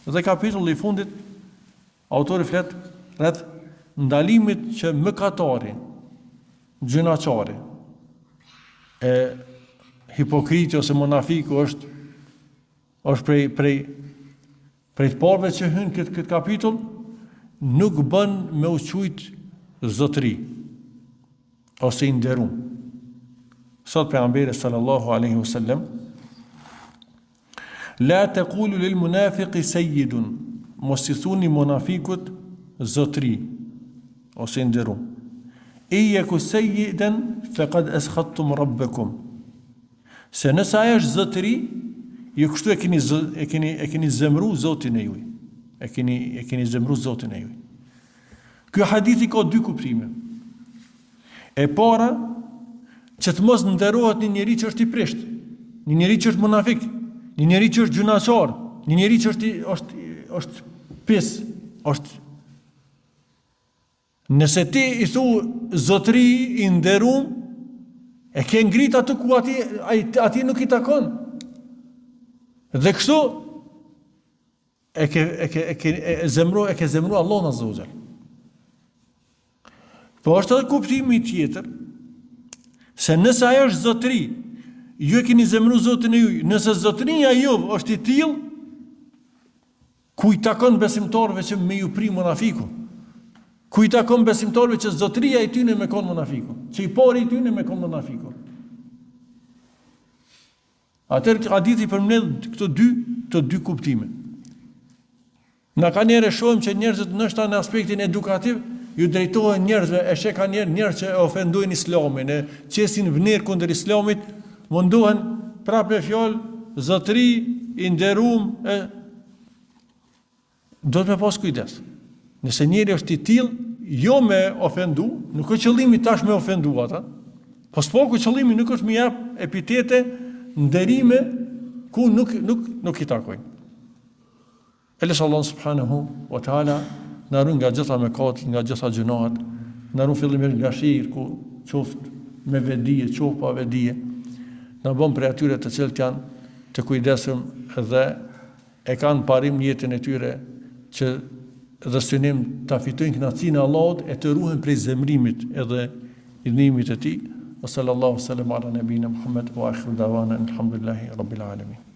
Dhe kapitulli I fundit, autori flet rreth ndalimit që mëkatari, gjynaqari, e hipokriti ose monafiku është prej të parëve që hyn këtë kapitull, nuk bën me u quajt zotëri ose I nderuar. Sot pejgamberi sallallahu alaihi wasallam la taqulu lil munafiqi sayyidun, mos I thuni munafikut zotëri ose I nderuar. Iyaku sayyidan faqad askhattum rabbakum. Se nëse ajo është zotëri, ju kështu e keni zemru Zotin e juaj. E keni zemru Zotin e juaj. Ky hadithi ka dy kuptime. E para, që të mos nderohet një njeri që është I prisht, një njeri që është munafik, një njeri që është gjunaqar, një njeri që është pis, është. Nëse ti I thu zotëri I nderuar, e ke ngrit atë ku ati nuk I takon. Dhe kështu e ke zemru Allah në zogjer. Po është edhe kuptimi tjetër, se nëse ajo është zotëri, ju e keni zemru Zotin e juaj, nëse zotëria juve është I tillë, ku I takon besimtarëve që me ju pri munafiku, ku I takon besimtarëve që zotëria I tyne me kon munafiku, që I pari I tyne me kon munafiku. Atëherë hadithi përmbledh këto dy kuptime. Na ka njerë shohim që njerëzit nështë në aspektin edukativ ju drejtohen njerëzve, e sheh ka njerëz që ofendojnë Islamin, e qesin vënir kundër Islamit, mundohen prapë me fjalë zotëri I nderuar, do të me pas kujdes. Nëse njeri është I tillë, jo me ofendu, nuk është qëllimi tash me ofendu ata, po s'poku qëllimi nuk është me jap epitete nderime ku nuk I takojnë. Eles Allah subhanahu wa ta'ala na ruan nga gjitha mëkatet, nga gjitha gjunahet, na ruan fillimisht nga shirku, ku qoftë me vedije, qoftë pa vedije, na bën për atyre të cilët janë të kujdesshëm dhe e kanë parim jetën e tyre që dhe synim ta fitojnë kënaqësinë e Allahut e të ruhen prej zemrimit edhe idhnimit të tij. Sallallahu alaihi wa sallam ala nabina Muhammad wa akhiru dawana alhamdulillahi rabbil alamin.